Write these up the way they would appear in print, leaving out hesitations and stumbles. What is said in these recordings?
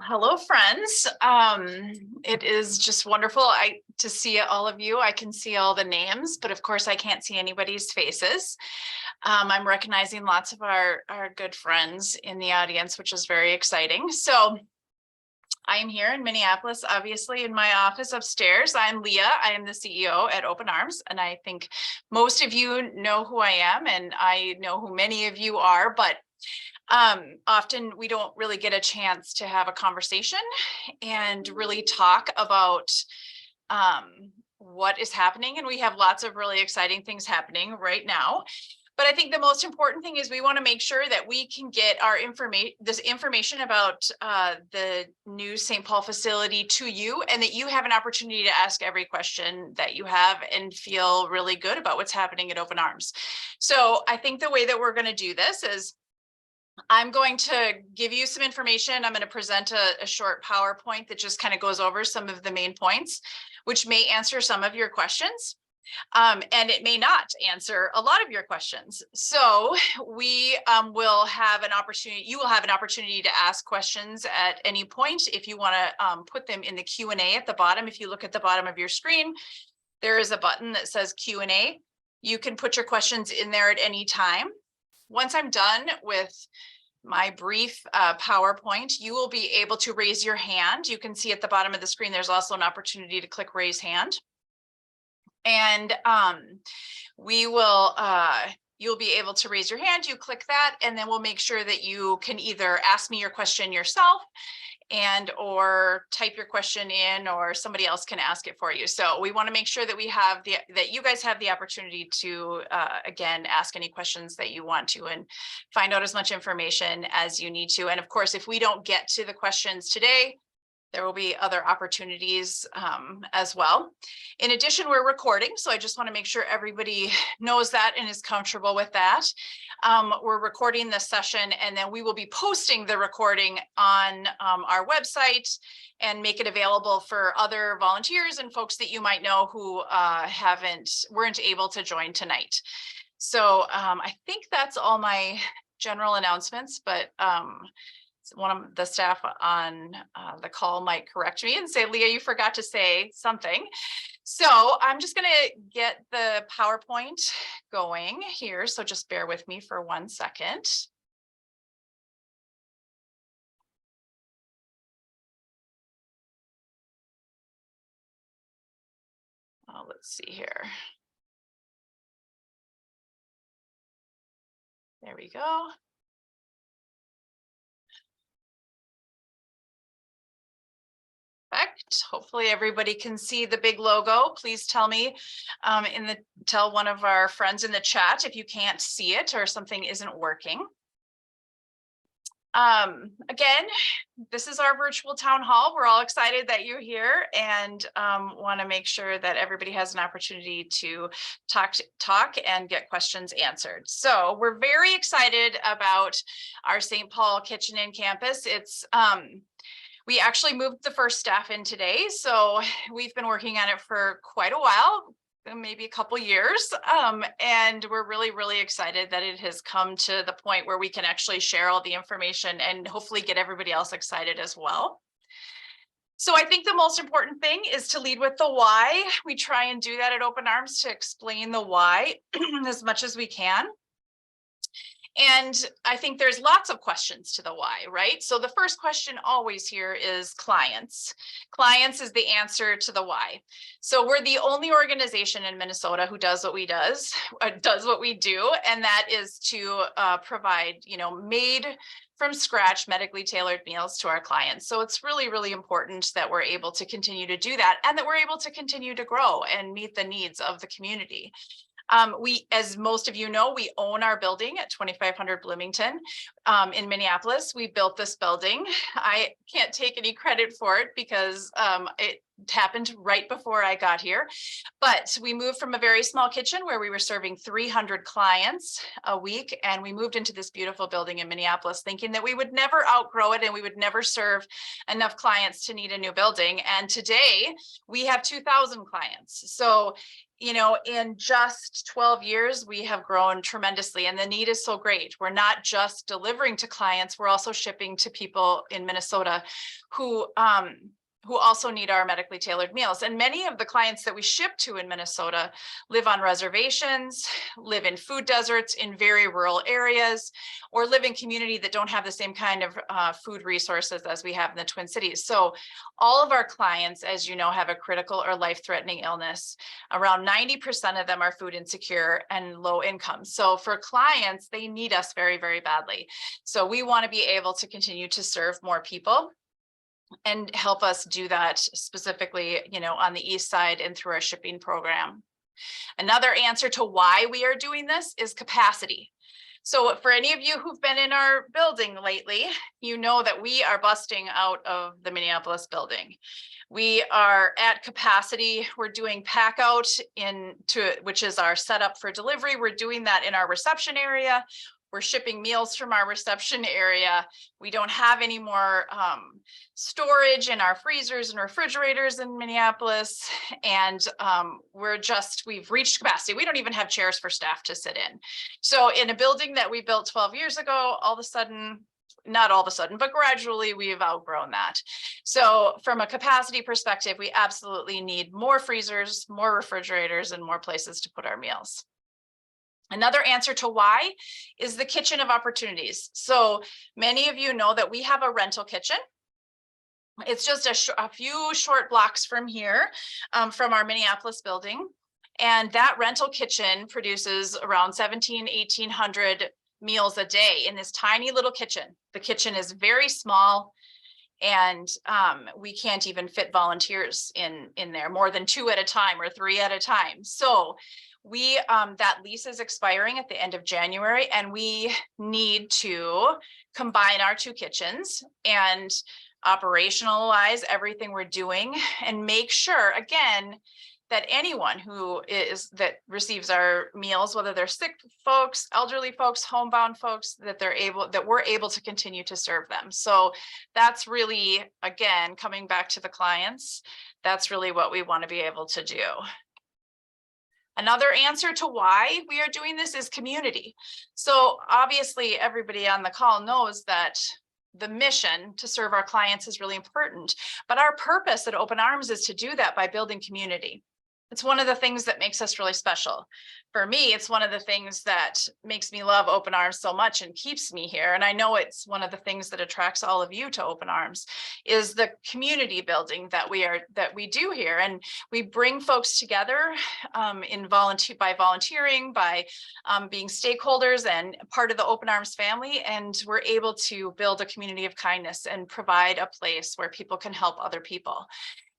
Hello, friends. It is just wonderful to see all of you. I can see all the names, but of course I can't see anybody's faces. I'm recognizing lots of our good friends in the audience, which is very exciting. So I am here in Minneapolis, obviously in my office upstairs. I'm Leah. I am the CEO at Open Arms, and I think most of you know who I am, and I know who many of you are, but often we don't really get a chance to have a conversation and really talk about what is happening. And we have lots of really exciting things happening right now. But I think the most important thing is we want to make sure that we can get our information about the new St. Paul facility to you, and that you have an opportunity to ask every question that you have and feel really good about what's happening at Open Arms. So I think the way that we're going to do this is I'm going to give you some information. I'm going to present a short PowerPoint that just kind of goes over some of the main points, which may answer some of your questions. And it may not answer a lot of your questions. So we will have an opportunity, you will have an opportunity to ask questions at any point. If you want to put them in the Q&A at the bottom, if you look at the bottom of your screen, there is a button that says Q&A. You can put your questions in there at any time. Once I'm done with my brief PowerPoint, you will be able to raise your hand. You can see at the bottom of the screen, there's also an opportunity to click raise hand. And you'll be able to raise your hand, you click that, and then we'll make sure that you can either ask me your question yourself or type your question in, or somebody else can ask it for you. So we want to make sure that that you guys have the opportunity to again ask any questions that you want to and find out as much information as you need to. And of course, if we don't get to the questions today, there will be other opportunities as well. In addition, we're recording, so I just want to make sure everybody knows that and is comfortable with that. We're recording this session, and then we will be posting the recording on our website and make it available for other volunteers and folks that you might know who weren't able to join tonight. So I think that's all my general announcements, but one of the staff on the call might correct me and say, Leah, you forgot to say something. So I'm just going to get the PowerPoint going here. So just bear with me for 1 second. Let's see here. There we go. Perfect. Hopefully everybody can see the big logo. Please tell me tell one of our friends in the chat if you can't see it or something isn't working. Again, this is our virtual town hall. We're all excited that you're here and want to make sure that everybody has an opportunity to talk and get questions answered. So we're very excited about our St. Paul Kitchen Inn campus. We actually moved the first staff in today, so we've been working on it for quite a while, maybe a couple years, and we're really, really excited that it has come to the point where we can actually share all the information and hopefully get everybody else excited as well. So I think the most important thing is to lead with the why. We try and do that at Open Arms, to explain the why as much as we can. And I think there's lots of questions to the why, right? So the first question always here is clients. Clients is the answer to the why. So we're the only organization in Minnesota who does what we do, and that is to provide, made from scratch medically tailored meals to our clients. So it's really, really important that we're able to continue to do that, and that we're able to continue to grow and meet the needs of the community. As most of you know, we own our building at 2500 Bloomington in Minneapolis. We built this building. I can't take any credit for it because it happened right before I got here. But we moved from a very small kitchen where we were serving 300 clients a week, and we moved into this beautiful building in Minneapolis thinking that we would never outgrow it and we would never serve enough clients to need a new building. And today we have 2,000 clients. So you know, in just 12 years, we have grown tremendously, and the need is so great. We're not just delivering to clients, we're also shipping to people in Minnesota who also need our medically tailored meals. And many of the clients that we ship to in Minnesota live on reservations, live in food deserts in very rural areas, or live in community that don't have the same kind of food resources as we have in the Twin Cities. So all of our clients, as you know, have a critical or life-threatening illness. Around 90% of them are food insecure and low income. So for clients, they need us very, very badly. So we want to be able to continue to serve more people and help us do that specifically, you know, on the east side and through our shipping program. Another answer to why we are doing this is capacity. So for any of you who've been in our building lately, you know that we are busting out of the Minneapolis building. We are at capacity. We're doing pack out which is our setup for delivery. We're doing that in our reception area. We're shipping meals from our reception area. We don't have any more storage in our freezers and refrigerators in Minneapolis. And we've reached capacity. We don't even have chairs for staff to sit in. So in a building that we built 12 years ago, all of a sudden, not all of a sudden, but gradually we've outgrown that. So from a capacity perspective, we absolutely need more freezers, more refrigerators, and more places to put our meals. Another answer to why is the kitchen of opportunities. So many of you know that we have a rental kitchen. It's just a few short blocks from here, from our Minneapolis building. And that rental kitchen produces around 1,800 meals a day in this tiny little kitchen. The kitchen is very small, and we can't even fit volunteers in there, more than 2 at a time or 3 at a time. So that lease is expiring at the end of January, and we need to combine our 2 kitchens and operationalize everything we're doing and make sure, again, that anyone that receives our meals, whether they're sick folks, elderly folks, homebound folks, that we're able to continue to serve them. So that's really, again, coming back to the clients, that's really what we want to be able to do. Another answer to why we are doing this is community. So obviously everybody on the call knows that the mission to serve our clients is really important, but our purpose at Open Arms is to do that by building community. It's one of the things that makes us really special. For me, it's one of the things that makes me love Open Arms so much and keeps me here. And I know it's one of the things that attracts all of you to Open Arms is the community building that we do here. And we bring folks together by volunteering, by being stakeholders and part of the Open Arms family. And we're able to build a community of kindness and provide a place where people can help other people.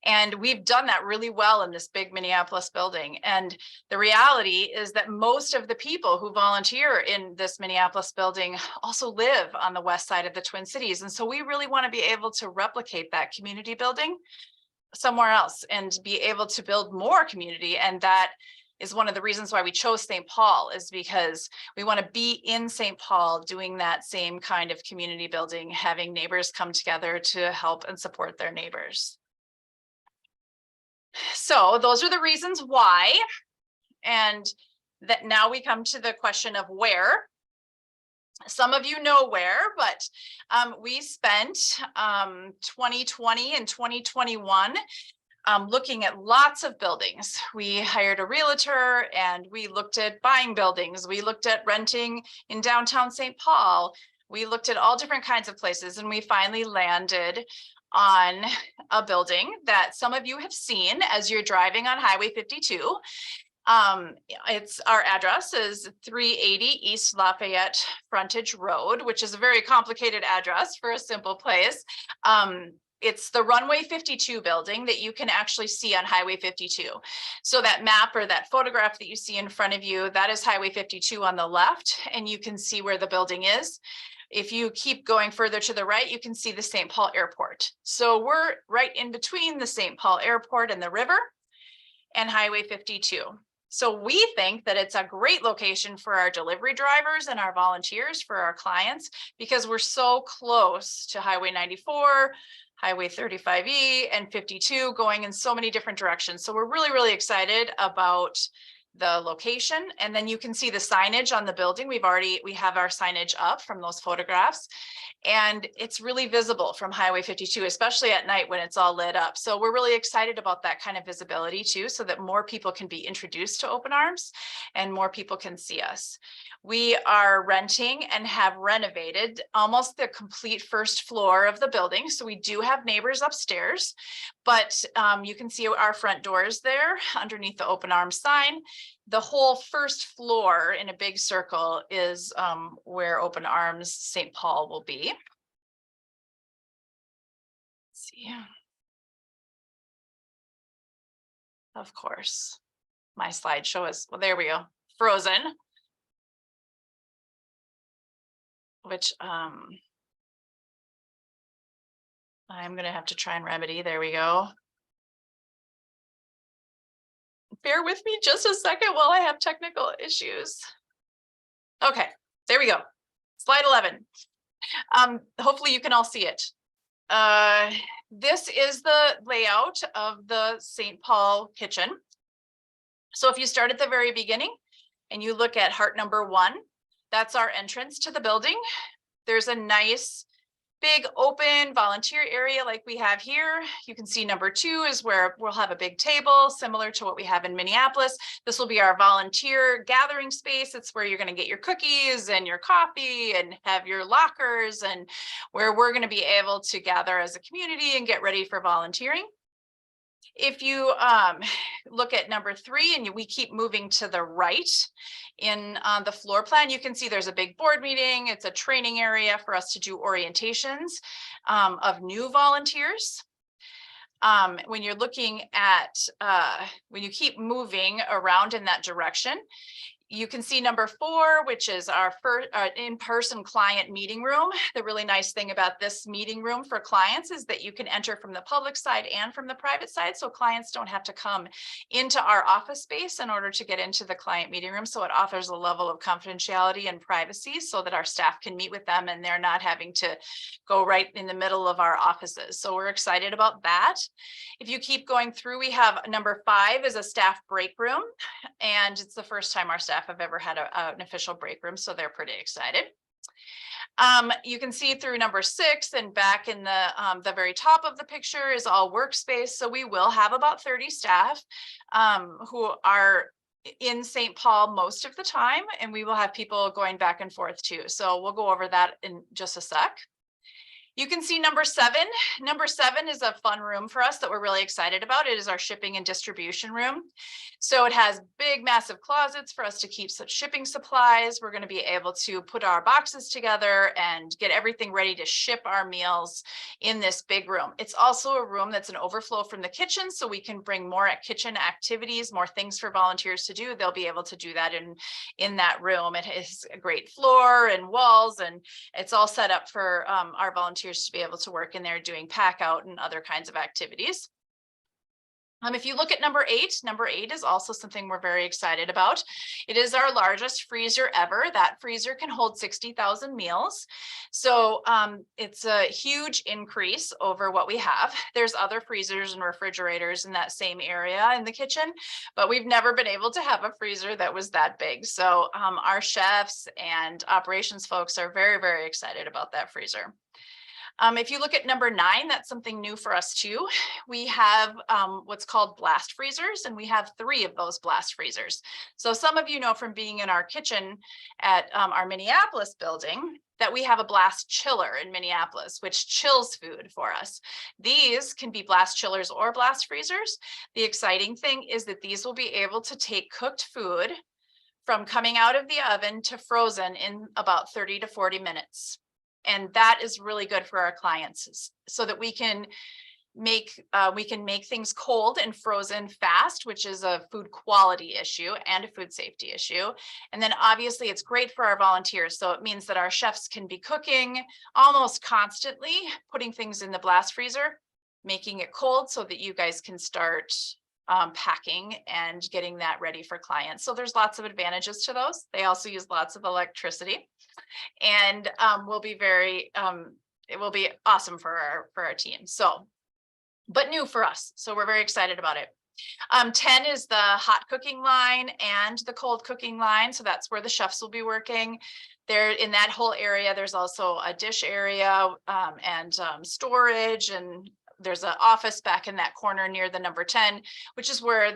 And we've done that really well in this big Minneapolis building. And the reality is that most of the people who volunteer in this Minneapolis building also live on the west side of the Twin Cities. And so we really want to be able to replicate that community building somewhere else and be able to build more community. And that is one of the reasons why we chose St. Paul, is because we want to be in St. Paul doing that same kind of community building, having neighbors come together to help and support their neighbors. So those are the reasons why, and that now we come to the question of where. Some of you know where, but we spent 2020 and 2021 looking at lots of buildings. We hired a realtor and we looked at buying buildings. We looked at renting in downtown St. Paul. We looked at all different kinds of places, and we finally landed on a building that some of you have seen as you're driving on Highway 52. Our address is 380 East Lafayette Frontage Road, which is a very complicated address for a simple place. It's the Runway 52 building that you can actually see on Highway 52. So that map or that photograph that you see in front of you, that is Highway 52 on the left, and you can see where the building is. If you keep going further to the right, you can see the St. Paul Airport. So we're right in between the St. Paul Airport and the river and Highway 52. So we think that it's a great location for our delivery drivers and our volunteers, for our clients, because we're so close to Highway 94, Highway 35E and 52 going in so many different directions. So we're really, really excited about the location. And then you can see the signage on the building. We have our signage up from those photographs. And it's really visible from Highway 52, especially at night when it's all lit up. So we're really excited about that kind of visibility too, so that more people can be introduced to Open Arms and more people can see us. We are renting and have renovated almost the complete first floor of the building. So we do have neighbors upstairs, but you can see our front doors there underneath the Open Arms sign. The whole first floor in a big circle is where Open Arms St. Paul will be. Let's see. Of course, my slideshow is, well, there we go, frozen, which I'm going to have to try and remedy. There we go. Bear with me just a second while I have technical issues. Okay, there we go. Slide 11. Hopefully you can all see it. This is the layout of the St. Paul kitchen. So if you start at the very beginning and you look at heart number 1, that's our entrance to the building. There's a nice big open volunteer area like we have here. You can see number 2 is where we'll have a big table similar to what we have in Minneapolis. This will be our volunteer gathering space. It's where you're going to get your cookies and your coffee and have your lockers, and where we're going to be able to gather as a community and get ready for volunteering. If you look at number 3 and we keep moving to the right in the floor plan, you can see there's a big board meeting. It's a training area for us to do orientations of new volunteers. When you're looking at, when you keep moving around in that direction, you can see number 4, which is our first in-person client meeting room. The really nice thing about this meeting room for clients is that you can enter from the public side and from the private side. So clients don't have to come into our office space in order to get into the client meeting room. So it offers a level of confidentiality and privacy so that our staff can meet with them and they're not having to go right in the middle of our offices. So we're excited about that. If you keep going through, we have number 5 is a staff break room. And it's the first time our staff have ever had an official break room, so they're pretty excited. You can see through number 6 and back in the very top of the picture is all workspace. So we will have about 30 staff who are in St. Paul most of the time, and we will have people going back and forth too. So we'll go over that in just a sec. You can see number 7. Number 7 is a fun room for us that we're really excited about. It is our shipping and distribution room. So it has big, massive closets for us to keep such shipping supplies. We're going to be able to put our boxes together and get everything ready to ship our meals in this big room. It's also a room that's an overflow from the kitchen, so we can bring more kitchen activities, more things for volunteers to do. They'll be able to do that in that room. It has a great floor and walls, and it's all set up for our volunteers to be able to work in there doing pack out and other kinds of activities. If you look at number 8 is also something we're very excited about. It is our largest freezer ever. That freezer can hold 60,000 meals. So it's a huge increase over what we have. There's other freezers and refrigerators in that same area in the kitchen, but we've never been able to have a freezer that was that big. So our chefs and operations folks are very, very excited about that freezer. If you look at number 9, that's something new for us too. We have what's called blast freezers, and we have 3 of those blast freezers. So some of you know from being in our kitchen at our Minneapolis building that we have a blast chiller in Minneapolis, which chills food for us. These can be blast chillers or blast freezers. The exciting thing is that these will be able to take cooked food from coming out of the oven to frozen in about 30 to 40 minutes. And that is really good for our clients so that we can make things cold and frozen fast, which is a food quality issue and a food safety issue. And then obviously it's great for our volunteers. So it means that our chefs can be cooking almost constantly, putting things in the blast freezer, making it cold so that you guys can start packing and getting that ready for clients. So there's lots of advantages to those. They also use lots of electricity, and will be very it will be awesome for our team. So, but new for us. So we're very excited about it. 10 is the hot cooking line and the cold cooking line. So that's where the chefs will be working. There in that whole area, there's also a dish area and storage, and there's an office back in that corner near the number 10, which is where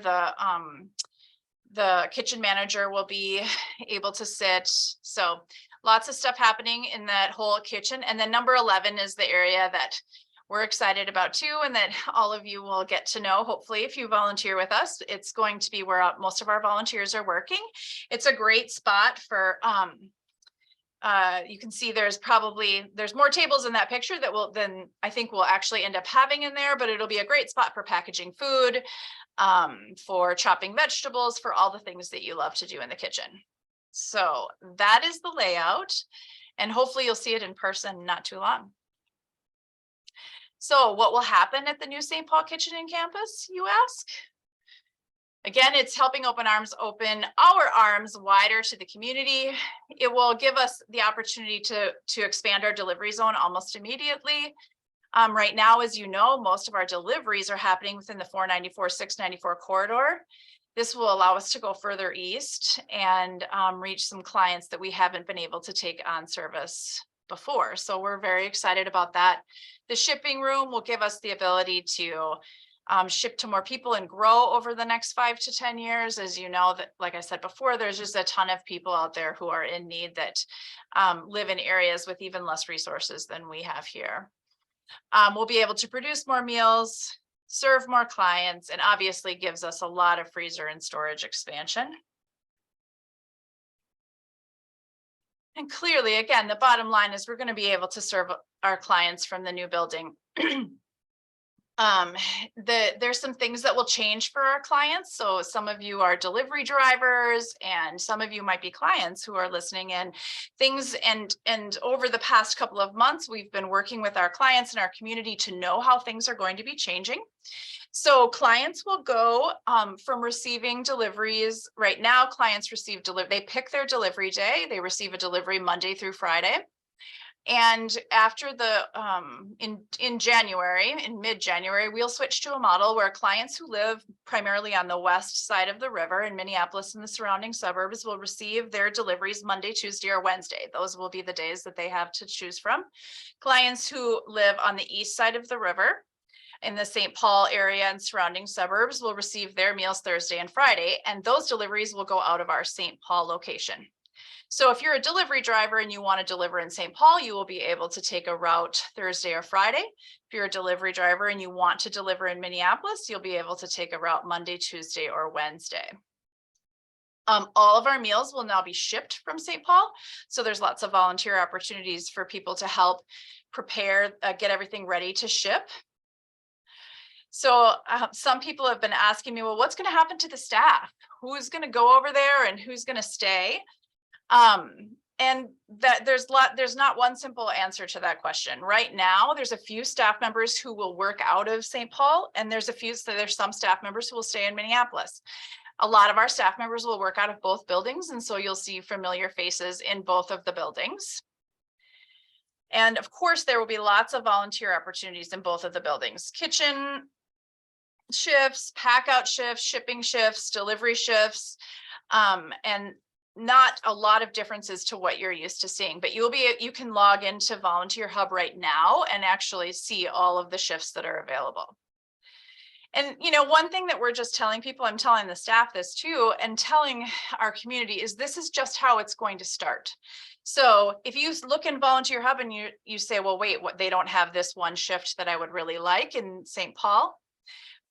the kitchen manager will be able to sit. So lots of stuff happening in that whole kitchen. And then number 11 is the area that we're excited about too, and that all of you will get to know, hopefully, if you volunteer with us. It's going to be where most of our volunteers are working. It's a great spot for, you can see there's more tables in that picture than I think we'll actually end up having in there, but it'll be a great spot for packaging food, for chopping vegetables, for all the things that you love to do in the kitchen. So that is the layout, and hopefully you'll see it in person not too long. So what will happen at the new St. Paul Kitchen and Campus, you ask? Again, it's helping open our arms wider to the community. It will give us the opportunity to expand our delivery zone almost immediately. Right now, as you know, most of our deliveries are happening within the 494, 694 corridor. This will allow us to go further east and reach some clients that we haven't been able to take on service before. So we're very excited about that. The shipping room will give us the ability to ship to more people and grow over the next 5 to 10 years. As you know, that, like I said before, there's just a ton of people out there who are in need that live in areas with even less resources than we have here. We'll be able to produce more meals, serve more clients, and obviously gives us a lot of freezer and storage expansion. And clearly, again, the bottom line is we're going to be able to serve our clients from the new building. There's some things that will change for our clients. So some of you are delivery drivers, and some of you might be clients who are listening in. And over the past couple of months, we've been working with our clients and our community to know how things are going to be changing. So clients will go from receiving deliveries. Right now, clients receive they pick their delivery day. They receive a delivery Monday through Friday. And after in January, in mid-January, we'll switch to a model where clients who live primarily on the west side of the river in Minneapolis and the surrounding suburbs will receive their deliveries Monday, Tuesday, or Wednesday. Those will be the days that they have to choose from. Clients who live on the east side of the river in the St. Paul area and surrounding suburbs will receive their meals Thursday and Friday, and those deliveries will go out of our St. Paul location. So if you're a delivery driver and you want to deliver in St. Paul, you will be able to take a route Thursday or Friday. If you're a delivery driver and you want to deliver in Minneapolis, you'll be able to take a route Monday, Tuesday, or Wednesday. All of our meals will now be shipped from St. Paul. So there's lots of volunteer opportunities for people to help prepare, get everything ready to ship. So some people have been asking me, well, what's going to happen to the staff? Who's going to go over there and who's going to stay? And that there's not one simple answer to that question. Right now, there's a few staff members who will work out of St. Paul, and there's some staff members who will stay in Minneapolis. A lot of our staff members will work out of both buildings, and so you'll see familiar faces in both of the buildings. And of course, there will be lots of volunteer opportunities in both of the buildings. Kitchen shifts, pack out shifts, shipping shifts, delivery shifts, and not a lot of differences to what you're used to seeing, but you can log into Volunteer Hub right now and actually see all of the shifts that are available. And one thing that we're just telling people, I'm telling the staff this too, and telling our community, is this is just how it's going to start. So if you look in Volunteer Hub and you say, well, wait, they don't have this one shift that I would really like in St. Paul,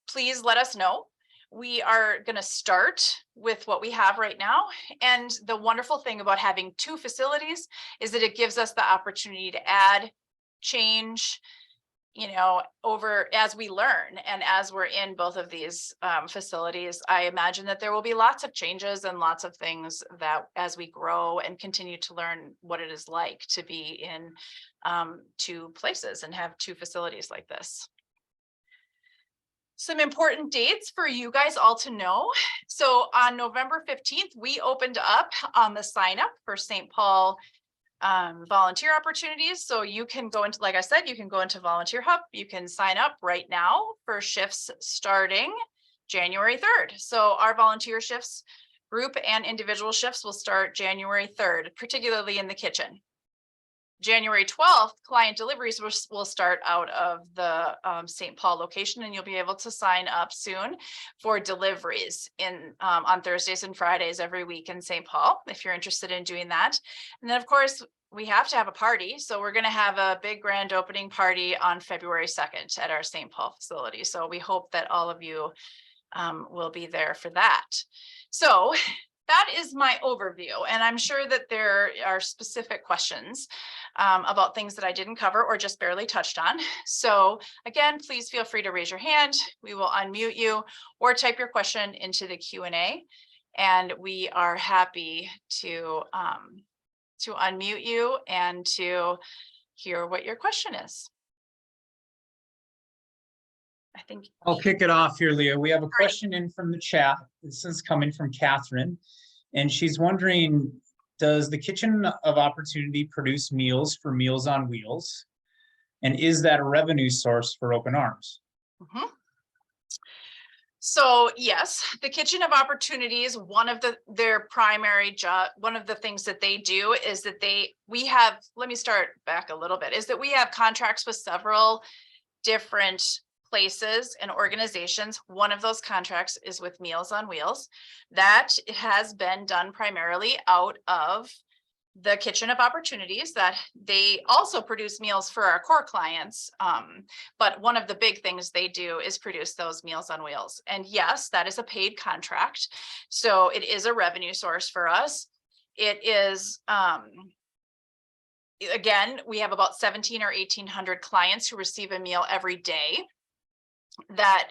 please let us know. We are going to start with what we have right now. And the wonderful thing about having two facilities is that it gives us the opportunity to add, change, over as we learn. And as we're in both of these facilities, I imagine that there will be lots of changes and lots of things that as we grow and continue to learn what it is like to be in two places and have two facilities like this. Some important dates for you guys all to know. So on November 15th, we opened up on the sign up for St. Paul volunteer opportunities. So you can go into, like I said, you can go into Volunteer Hub. You can sign up right now for shifts starting January 3rd. So our volunteer shifts, group and individual shifts, will start January 3rd, particularly in the kitchen. January 12th, client deliveries will start out of the St. Paul location, and you'll be able to sign up soon for deliveries on Thursdays and Fridays every week in St. Paul, if you're interested in doing that. And then, of course, we have to have a party. So we're going to have a big grand opening party on February 2nd at our St. Paul facility. So we hope that all of you will be there for that. So that is my overview, and I'm sure that there are specific questions about things that I didn't cover or just barely touched on. So again, please feel free to raise your hand. We will unmute you or type your question into the Q&A, and we are happy to unmute you and to hear what your question is. I think I'll kick it off here, Leah. We have a question in from the chat. This is coming from Catherine, and she's wondering, does the Kitchen of Opportunity produce meals for Meals on Wheels? And is that a revenue source for Open Arms? Mm-hmm. So yes, the Kitchen of Opportunity is one of their primary job. One of the things that they do is that we have, let me start back a little bit, is that we have contracts with several different places and organizations. One of those contracts is with Meals on Wheels. That has been done primarily out of the Kitchen of Opportunities, that they also produce meals for our core clients. But one of the big things they do is produce those Meals on Wheels. And yes, that is a paid contract. So it is a revenue source for us. It is, again, we have about 17 or 1,800 clients who receive a meal every day.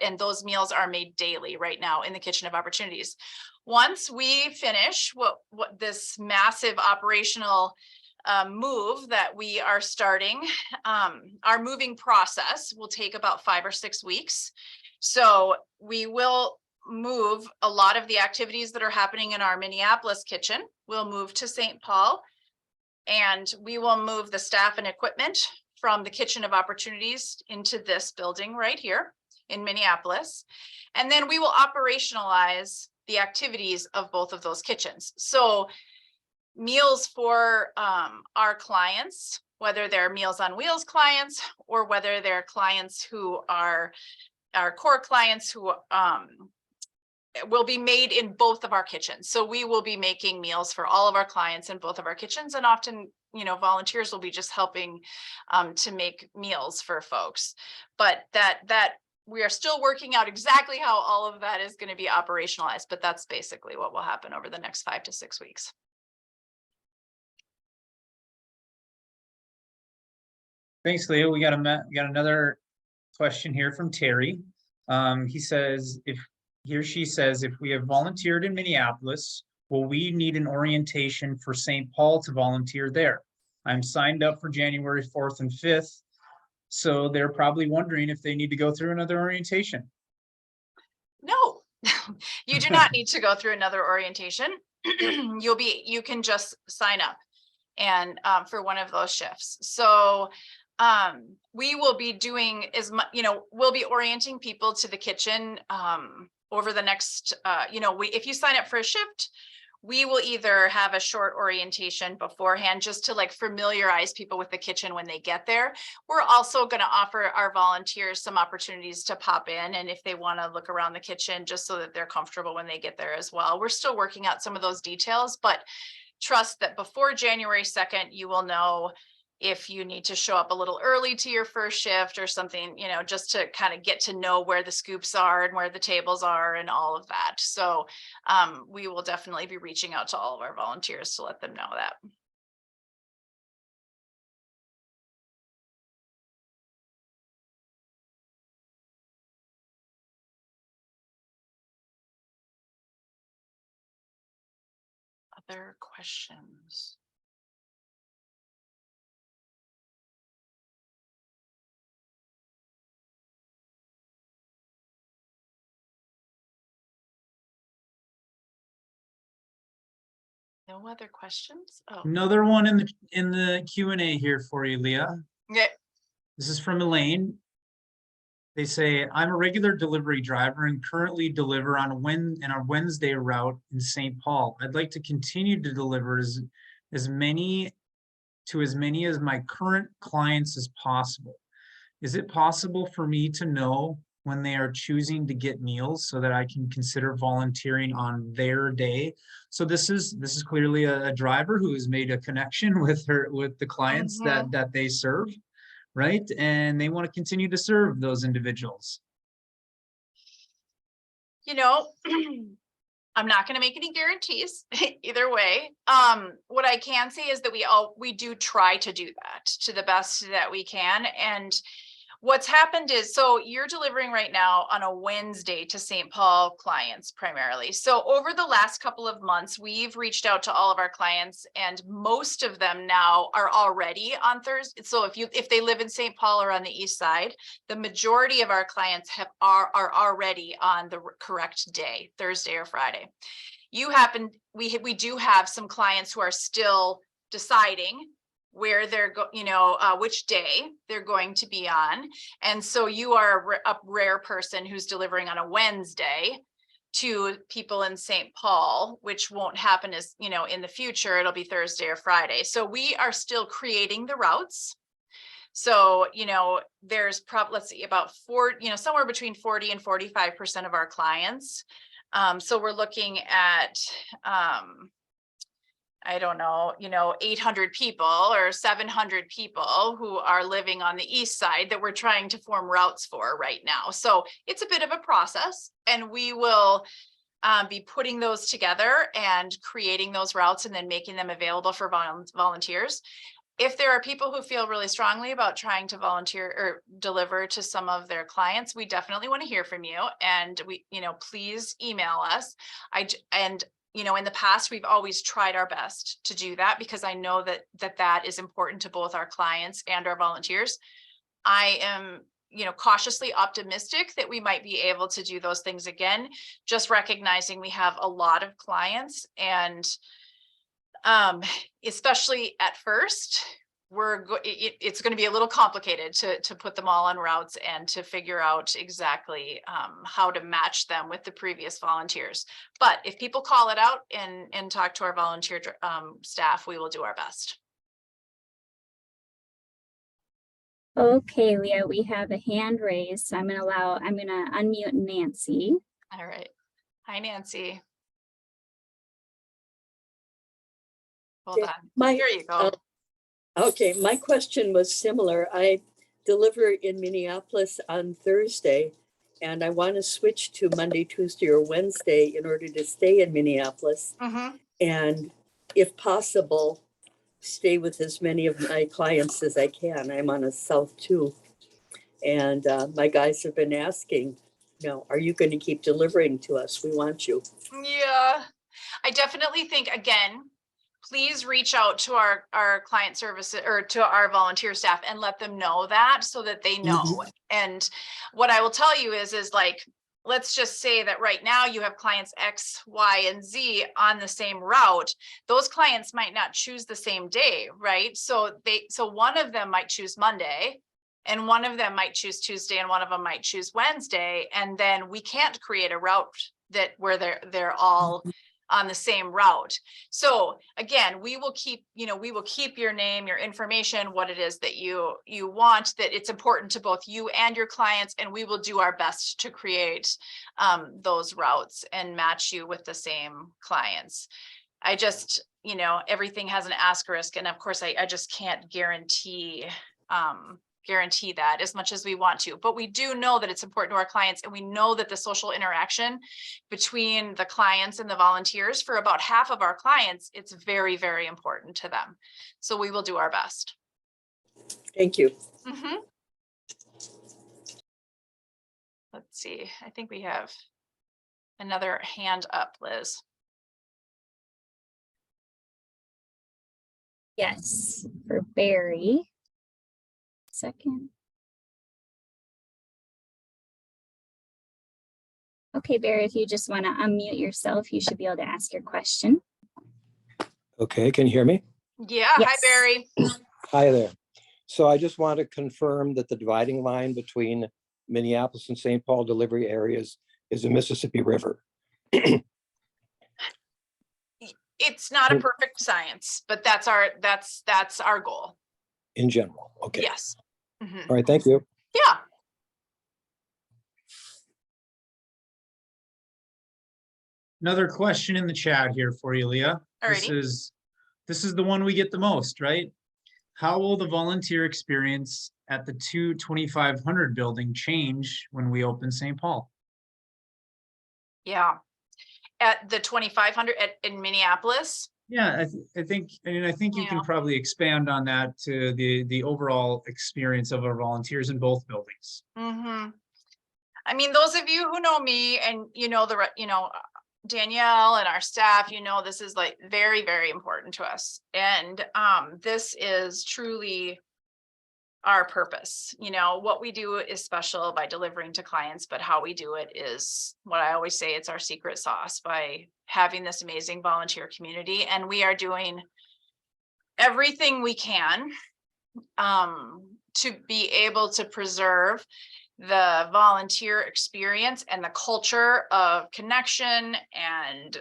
And those meals are made daily right now in the Kitchen of Opportunities. Once we finish what this massive operational move that we are starting, our moving process will take about 5 or 6 weeks. So we will move a lot of the activities that are happening in our Minneapolis kitchen. We'll move to St. Paul, and we will move the staff and equipment from the Kitchen of Opportunities into this building right here in Minneapolis. And then we will operationalize the activities of both of those kitchens. So meals for our clients, whether they're Meals on Wheels clients or whether they're clients who are our core clients, who will be made in both of our kitchens. So we will be making meals for all of our clients in both of our kitchens, and often, volunteers will be just helping to make meals for folks. But that we are still working out exactly how all of that is going to be operationalized, but that's basically what will happen over the next 5 to 6 weeks. Thanks, Leah. We got another question here from Terry. He or she says, if we have volunteered in Minneapolis, will we need an orientation for St. Paul to volunteer there? I'm signed up for January 4th and 5th. So they're probably wondering if they need to go through another orientation. No, you do not need to go through another orientation. You can just sign up and for one of those shifts. So we will be doing we'll be orienting people to the kitchen over the next, if you sign up for a shift, we will either have a short orientation beforehand just to familiarize people with the kitchen when they get there. We're also going to offer our volunteers some opportunities to pop in, and if they want to look around the kitchen, just so that they're comfortable when they get there as well. We're still working out some of those details, but trust that before January 2nd, you will know if you need to show up a little early to your first shift or something, just to kind of get to know where the scoops are and where the tables are and all of that. So we will definitely be reaching out to all of our volunteers to let them know that. Other questions? No other questions? Oh, Another one in the Q&A here for you, Leah. okay. This is from Elaine. They say, I'm a regular delivery driver and currently deliver on a Wednesday route in St. Paul. I'd like to continue to deliver as many as my current clients as possible. Is it possible for me to know when they are choosing to get meals so that I can consider volunteering on their day? So this is clearly a driver who has made a connection with the clients Mhm. that they serve, right? And they want to continue to serve those individuals. You know, I'm not going to make any guarantees either way. What I can say is that we do try to do that to the best that we can. And what's happened is, so you're delivering right now on a Wednesday to St. Paul clients primarily. So over the last couple of months, we've reached out to all of our clients, and most of them now are already on Thursday. So if they live in St. Paul or on the east side, the majority of our clients are already on the correct day, Thursday or Friday. We do have some clients who are still deciding where they're which day they're going to be on. And so you are a rare person who's delivering on a Wednesday to people in St. Paul, which won't happen as, in the future, it'll be Thursday or Friday. So we are still creating the routes. So, there's let's see, about somewhere between 40 and 45% of our clients. So we're looking at, I don't know, 800 people or 700 people who are living on the east side that we're trying to form routes for right now. So it's a bit of a process, and we will be putting those together and creating those routes and then making them available for volunteers. If there are people who feel really strongly about trying to volunteer or deliver to some of their clients, we definitely want to hear from you. And please email us. In the past, we've always tried our best to do that because I know that is important to both our clients and our volunteers. I am, cautiously optimistic that we might be able to do those things again, just recognizing we have a lot of clients, and especially at first, it's going to be a little complicated to put them all on routes and to figure out exactly how to match them with the previous volunteers. But if people call it out and talk to our volunteer staff, we will do our best. Okay, Leah, we have a hand raised. So I'm going to unmute Nancy. All right. Hi, Nancy. Hold on. Here you go. Okay, my question was similar. I deliver in Minneapolis on Thursday, and I want to switch to Monday, Tuesday, or Wednesday in order to stay in Minneapolis. Mm-hmm. And if possible, stay with as many of my clients as I can. I'm on a South too. And my guys have been asking, are you going to keep delivering to us? We want you. Yeah, I definitely think, again, please reach out to our client services or to our volunteer staff and let them know that, so that they know. Mm-hmm. And what I will tell you is like, let's just say that right now you have clients X, Y, and Z on the same route. Those clients might not choose the same day, right? So one of them might choose Monday, and one of them might choose Tuesday, and one of them might choose Wednesday. And then we can't create a route where they're all on the same route. So again, we will keep your name, your information, what it is that you want, that it's important to both you and your clients, and we will do our best to create those routes and match you with the same clients. I just, everything has an asterisk, and of course I just can't guarantee that as much as we want to, but we do know that it's important to our clients, and we know that the social interaction between the clients and the volunteers, for about half of our clients, it's very, very important to them. So we will do our best. Thank you. Mm-hmm. Let's see, I think we have another hand up, Liz. Yes, for Barry. Second. Okay, Barry, if you just want to unmute yourself, you should be able to ask your question. Okay, can you hear me? Yeah, hi Yes. Barry. Hi there. So I just want to confirm that the dividing line between Minneapolis and St. Paul delivery areas is the Mississippi River. It's not a perfect science, but that's our goal. In general. Okay. Yes. Mhm. All right. Thank you. Yeah. Another question in the chat here for you, Leah. Alrighty. This is the one we get the most, right? How will the volunteer experience at the 2500 building change when we open St. Paul? Yeah. At the 2500 in Minneapolis. Yeah, I think you can Yeah. probably expand on that to the overall experience of our volunteers in both buildings. Mm-hmm. I mean, those of you who know me and Danielle and our staff, this is like very, very important to us. And this is truly our purpose. What we do is special by delivering to clients, but how we do it is what I always say, it's our secret sauce by having this amazing volunteer community. And we are doing everything we can to be able to preserve the volunteer experience and the culture of connection and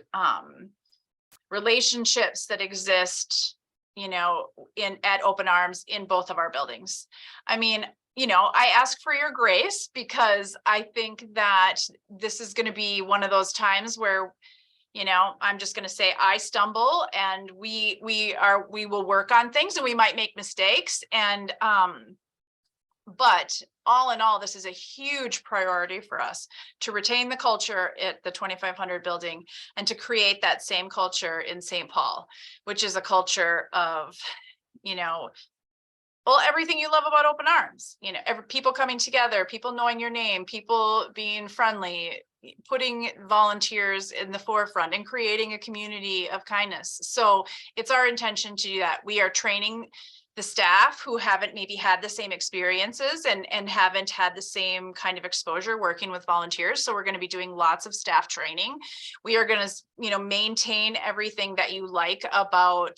relationships that exist, at Open Arms in both of our buildings. I mean, I ask for your grace because I think that this is going to be one of those times where, I'm just going to say I stumble and we will work on things and we might make mistakes. And, but all in all, this is a huge priority for us to retain the culture at the 2500 building and to create that same culture in St. Paul, which is a culture of, everything you love about Open Arms, people coming together, people knowing your name, people being friendly, putting volunteers in the forefront and creating a community of kindness. So it's our intention to do that. We are training the staff who haven't maybe had the same experiences and haven't had the same kind of exposure working with volunteers. So we're going to be doing lots of staff training. We are going to, maintain everything that you like about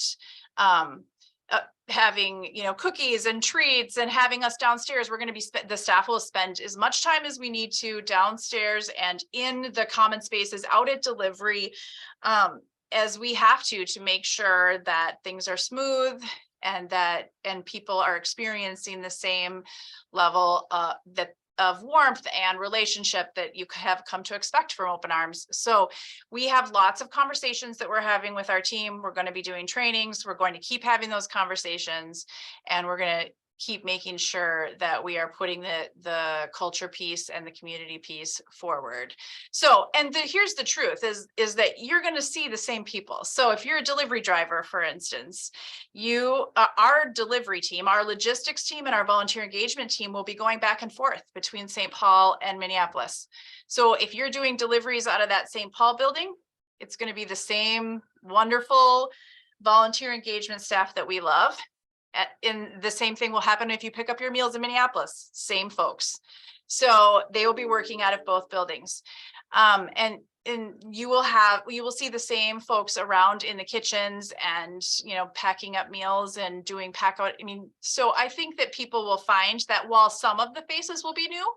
having, cookies and treats and having us downstairs. We're going to be, the staff will spend as much time as we need to downstairs and in the common spaces out at delivery as we have to make sure that things are smooth and people are experiencing the same level of warmth and relationship that you have come to expect from Open Arms. So we have lots of conversations that we're having with our team. We're going to be doing trainings. We're going to keep having those conversations, and we're going to keep making sure that we are putting the culture piece and the community piece forward. So, and here's the truth is that you're going to see the same people. So if you're a delivery driver, for instance, our delivery team, our logistics team, and our volunteer engagement team will be going back and forth between St. Paul and Minneapolis. So if you're doing deliveries out of that St. Paul building, it's going to be the same wonderful volunteer engagement staff that we love. And the same thing will happen if you pick up your meals in Minneapolis, same folks. So they will be working out of both buildings. And you will see the same folks around in the kitchens and, packing up meals and doing pack out. I mean, so I think that people will find that while some of the faces will be new,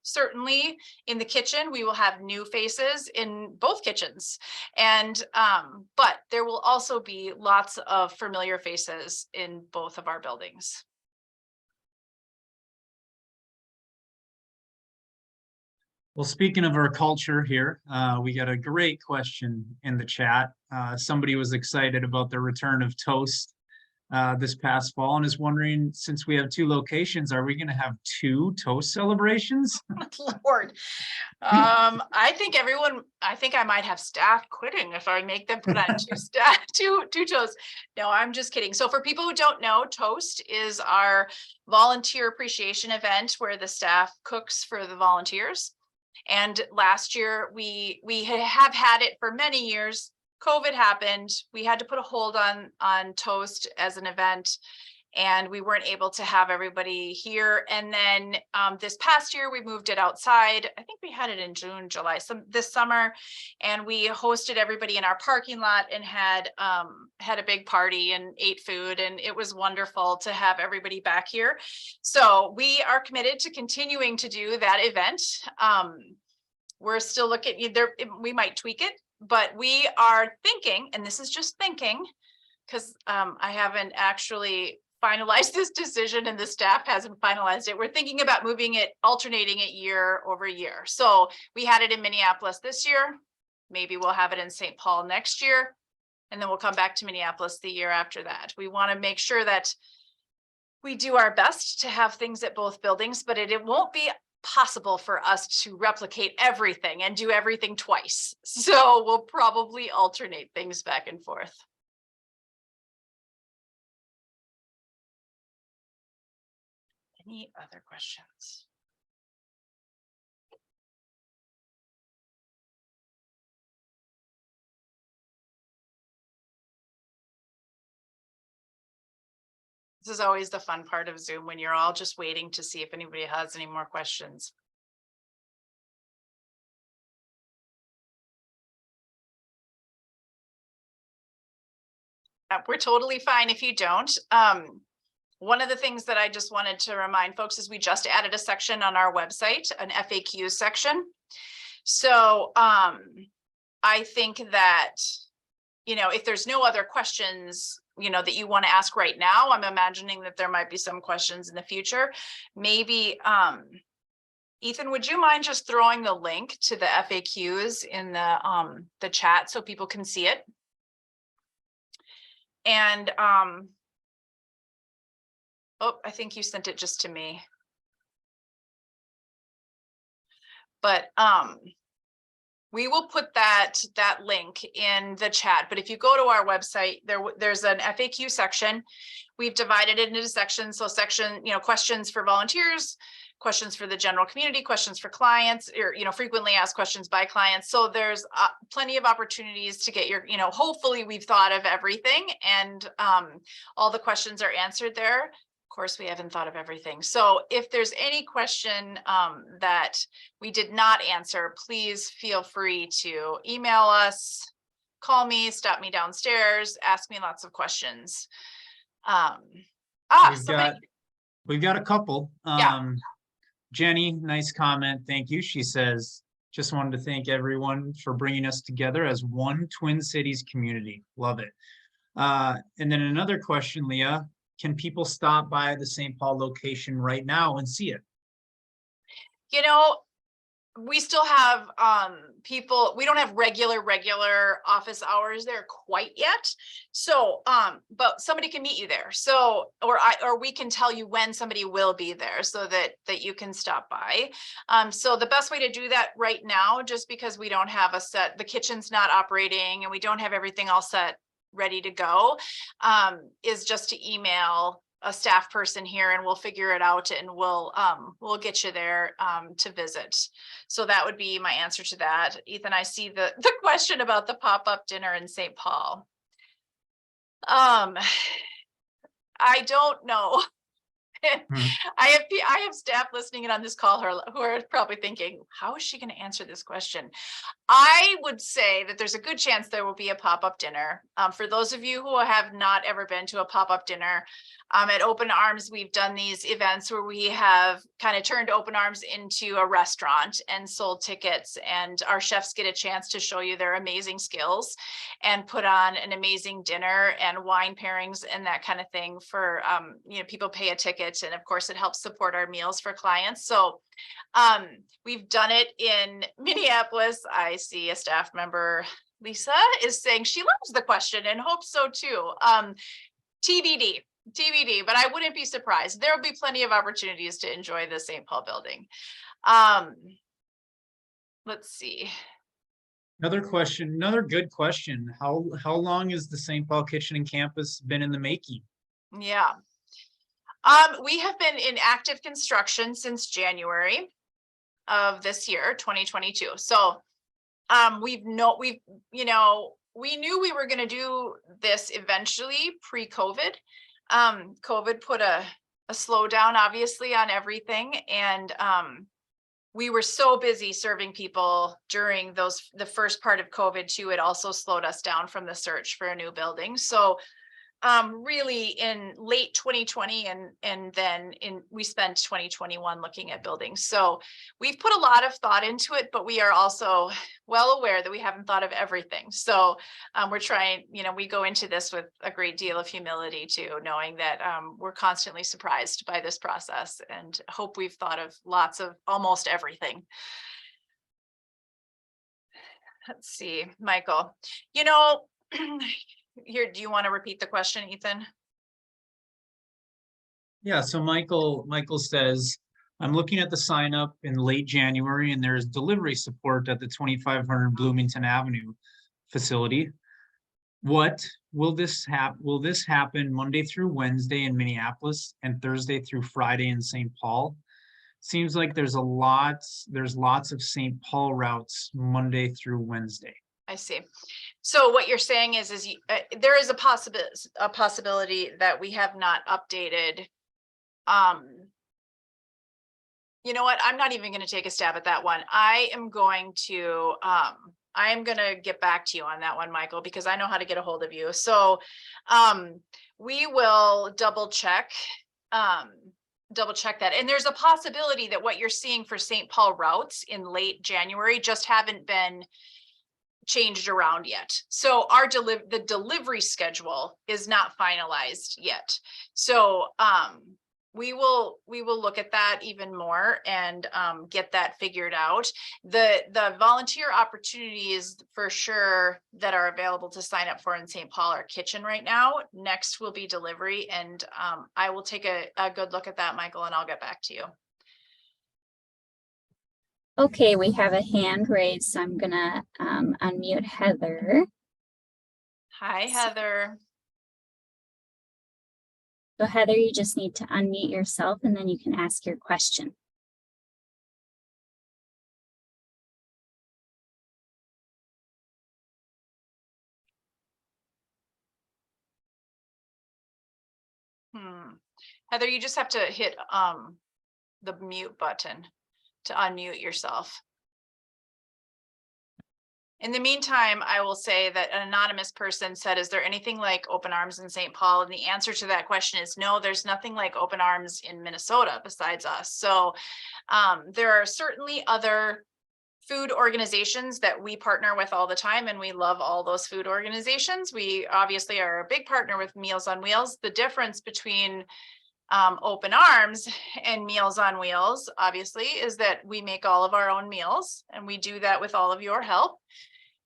certainly in the kitchen, we will have new faces in both kitchens. And, but there will also be lots of familiar faces in both of our buildings. Well, speaking of our culture here, we got a great question in the chat. Somebody was excited about the return of toast this past fall and is wondering, since we have 2 locations, are we going to have 2 toast celebrations? Lord, I think I might have staff quitting if I make them put on two toasts. No, I'm just kidding. So for people who don't know, Toast is our volunteer appreciation event where the staff cooks for the volunteers. And last year we have had it for many years. COVID happened. We had to put a hold on Toast as an event. and we weren't able to have everybody here. And then this past year, we moved it outside. I think we had it in June, July, this summer, and we hosted everybody in our parking lot and had a big party and ate food, and it was wonderful to have everybody back here. So we are committed to continuing to do that event. We're still looking there. We might tweak it, but we are thinking, and this is just thinking, because I haven't actually finalized this decision and the staff hasn't finalized it. We're thinking about moving it, alternating it year over year. So we had it in Minneapolis this year. Maybe we'll have it in St. Paul next year. And then we'll come back to Minneapolis the year after that. We want to make sure that we do our best to have things at both buildings, but it won't be possible for us to replicate everything and do everything twice. So we'll probably alternate things back and forth. Any other questions? This is always the fun part of Zoom, when you're all just waiting to see if anybody has any more questions. We're totally fine if you don't. One of the things that I just wanted to remind folks is we just added a section on our website, an FAQ section. So I think that, if there's no other questions, that you want to ask right now, I'm imagining that there might be some questions in the future. Maybe, Ethan, would you mind just throwing the link to the FAQs in the chat so people can see it? And oh, I think you sent it just to me. But we will put that link in the chat. But if you go to our website, there's an FAQ section. We've divided it into sections. So section, questions for volunteers, questions for the general community, questions for clients, or frequently asked questions by clients. So there's plenty of opportunities to get your, hopefully we've thought of everything, and all the questions are answered there. Of course, we haven't thought of everything. So if there's any question that we did not answer, please feel free to email us, call me, stop me downstairs, ask me lots of questions. We've got a couple. Yeah. Jenny, nice comment. Thank you. She says, just wanted to thank everyone for bringing us together as one Twin Cities community. Love it. And then another question, Leah, can people stop by the St. Paul location right now and see it? We still have people, we don't have regular office hours there quite yet. So, but somebody can meet you there. So, or we can tell you when somebody will be there so that you can stop by. So the best way to do that right now, just because we don't have the kitchen's not operating and we don't have everything all set, ready to go, is just to email a staff person here and we'll figure it out, and we'll get you there to visit. So that would be my answer to that. Ethan, I see the question about the pop-up dinner in St. Paul. I don't know. I have staff listening in on this call who are probably thinking, how is she going to answer this question? I would say that there's a good chance there will be a pop-up dinner. For those of you who have not ever been to a pop-up dinner, at Open Arms, we've done these events where we have kind of turned Open Arms into a restaurant and sold tickets, and our chefs get a chance to show you their amazing skills and put on an amazing dinner and wine pairings and that kind of thing for, people pay a ticket, and of course it helps support our meals for clients. So we've done it in Minneapolis. I see a staff member, Lisa, is saying she loves the question and hopes so too. TBD, but I wouldn't be surprised. There will be plenty of opportunities to enjoy the St. Paul building. Let's see. Another question, another good question. How long has the St. Paul Kitchen and Campus been in the making? Yeah. We have been in active construction since January of this year, 2022. So we knew we were going to do this eventually pre-COVID. COVID put a slowdown obviously on everything, and we were so busy serving people during the first part of COVID too. It also slowed us down from the search for a new building. So really in late 2020 and then we spent 2021 looking at buildings. So we've put a lot of thought into it, but we are also well aware that we haven't thought of everything. So we're trying, we go into this with a great deal of humility too, knowing that we're constantly surprised by this process and hope we've thought of lots of almost everything. Let's see, Michael, here, do you want to repeat the question, Ethan? Yeah, so Michael says, I'm looking at the sign up in late January and there's delivery support at the 2500 Bloomington Avenue facility. What will this happen Monday through Wednesday in Minneapolis and Thursday through Friday in St. Paul? Seems like there's lots of St. Paul routes Monday through Wednesday. I see. So what you're saying is there is a possibility that we have not updated. You know what? I'm not even going to take a stab at that one. I am going to get back to you on that one, Michael, because I know how to get a hold of you. So we will double check that. And there's a possibility that what you're seeing for St. Paul routes in late January just haven't been changed around yet. So the delivery schedule is not finalized yet. So we will look at that even more and get that figured out. The volunteer opportunities for sure that are available to sign up for in St. Paul are kitchen right now. Next will be delivery, and I will take a good look at that, Michael, and I'll get back to you. Okay, we have a hand raised, so I'm gonna unmute Heather. Hi, Heather. So Heather, you just need to unmute yourself and then you can ask your question. Heather, you just have to hit the mute button to unmute yourself. In the meantime, I will say that an anonymous person said, is there anything like Open Arms in St. Paul? And the answer to that question is no, there's nothing like Open Arms in Minnesota besides us. So there are certainly other food organizations that we partner with all the time, and we love all those food organizations. We obviously are a big partner with Meals on Wheels. The difference between Open Arms and Meals on Wheels, obviously, is that we make all of our own meals, and we do that with all of your help.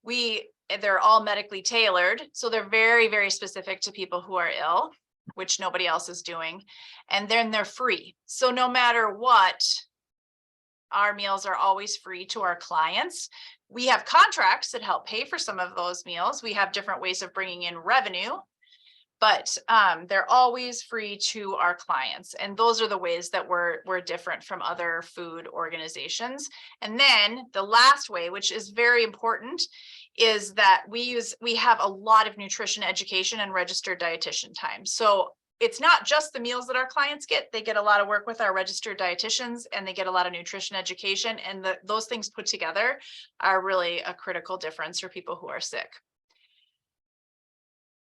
They're all medically tailored, so they're very, very specific to people who are ill, which nobody else is doing, and then they're free. So no matter what, our meals are always free to our clients. We have contracts that help pay for some of those meals. We have different ways of bringing in revenue, but they're always free to our clients. And those are the ways that we're different from other food organizations. And then the last way, which is very important, is that we have a lot of nutrition education and registered dietitian time. So it's not just the meals that our clients get. They get a lot of work with our registered dietitians, and they get a lot of nutrition education. And those things put together are really a critical difference for people who are sick.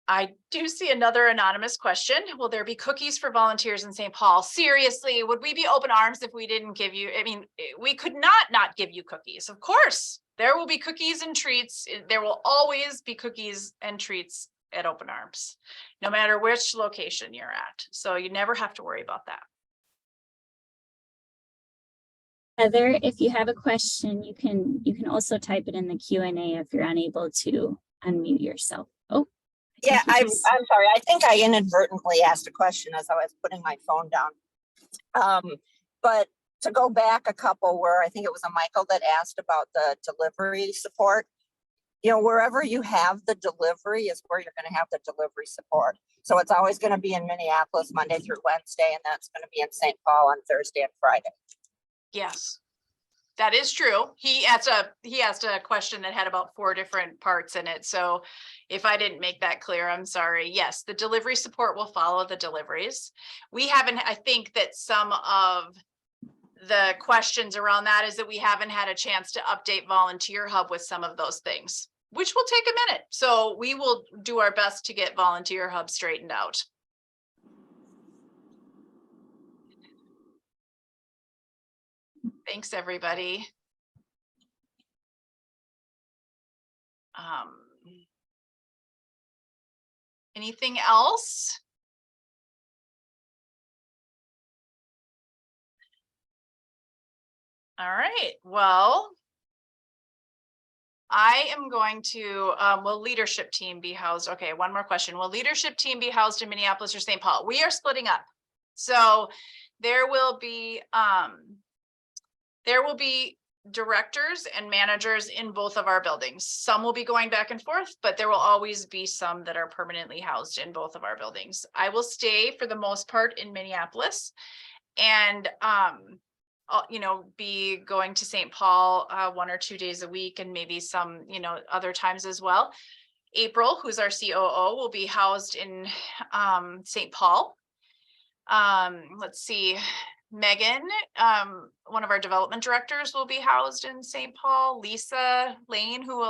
I do see another anonymous question. Will there be cookies for volunteers in St. Paul? Seriously, would we be Open Arms if we didn't give you, we could not give you cookies. Of course, there will be cookies and treats. There will always be cookies and treats at Open Arms, no matter which location you're at. So you never have to worry about that. Heather, if you have a question, you can also type it in the Q&A if you're unable to unmute yourself. Oh. Yeah, I'm sorry. I think I inadvertently asked a question as I was putting my phone down. But to go back a couple where I think it was a Michael that asked about the delivery support. Wherever you have the delivery is where you're going to have the delivery support. So it's always going to be in Minneapolis Monday through Wednesday, and that's going to be in St. Paul on Thursday and Friday. Yes, that is true. He asked a question that had about 4 different parts in it. So If I didn't make that clear, I'm sorry. Yes, the delivery support will follow the deliveries. We haven't, I think that some of the questions around that is that we haven't had a chance to update Volunteer Hub with some of those things, which will take a minute. So we will do our best to get Volunteer Hub straightened out. Thanks, everybody. Anything else? All right, well, I am going to, will leadership team be housed? Okay, one more question. Will leadership team be housed in Minneapolis or St. Paul? We are splitting up. So there will be directors and managers in both of our buildings. Some will be going back and forth, but there will always be some that are permanently housed in both of our buildings. I will stay for the most part in Minneapolis and you know, be going to St. Paul 1 or 2 days a week and maybe some, you know, other times as well. April, who's our COO, will be housed in St. Paul. Let's see. Megan, one of our development directors, will be housed in St. Paul. Lisa Lane, who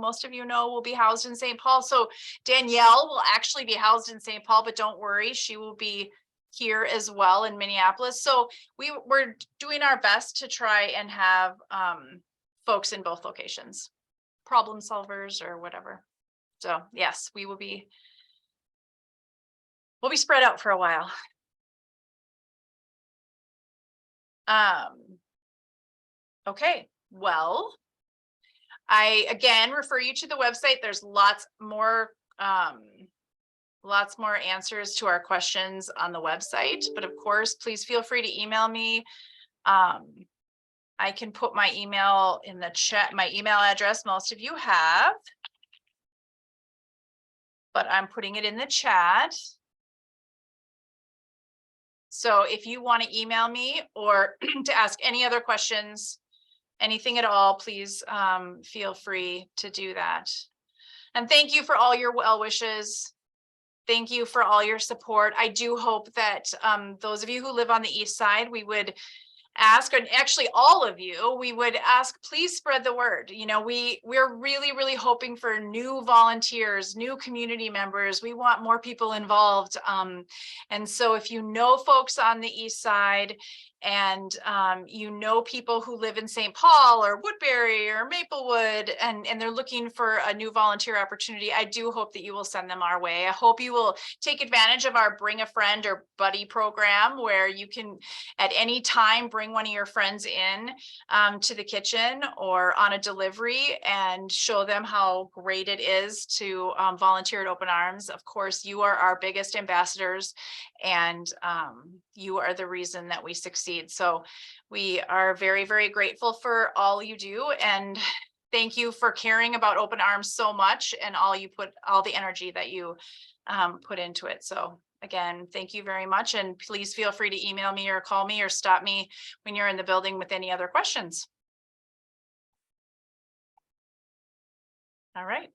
most of you know, will be housed in St. Paul. So Danielle will actually be housed in St. Paul, but don't worry, she will be here as well in Minneapolis. So we're doing our best to try and have folks in both locations, problem solvers or whatever. So yes, we'll be spread out for a while. Okay, well, I again refer you to the website. There's lots more answers to our questions on the website, but of course, please feel free to email me. I can put my email in the chat, my email address most of you have, but I'm putting it in the chat. So if you want to email me or to ask any other questions, anything at all, please feel free to do that. And thank you for all your well wishes. Thank you for all your support. I do hope that those of you who live on the east side, we would ask, and actually all of you, we would ask, please spread the word. You know, we're really hoping for new volunteers, new community members. We want more people involved. And so if you know folks on the east side and you know people who live in St. Paul or Woodbury or Maplewood and they're looking for a new volunteer opportunity, I do hope that you will send them our way. I hope you will take advantage of our Bring a Friend or Buddy program, where you can at any time bring one of your friends in to the kitchen or on a delivery and show them how great it is to volunteer at Open Arms. Of course, you are our biggest ambassadors and you are the reason that we succeed. So we are very grateful for all you do, and thank you for caring about Open Arms so much and all the energy that you put into it. So again, thank you very much, and please feel free to email me or call me or stop me when you're in the building with any other questions. All right.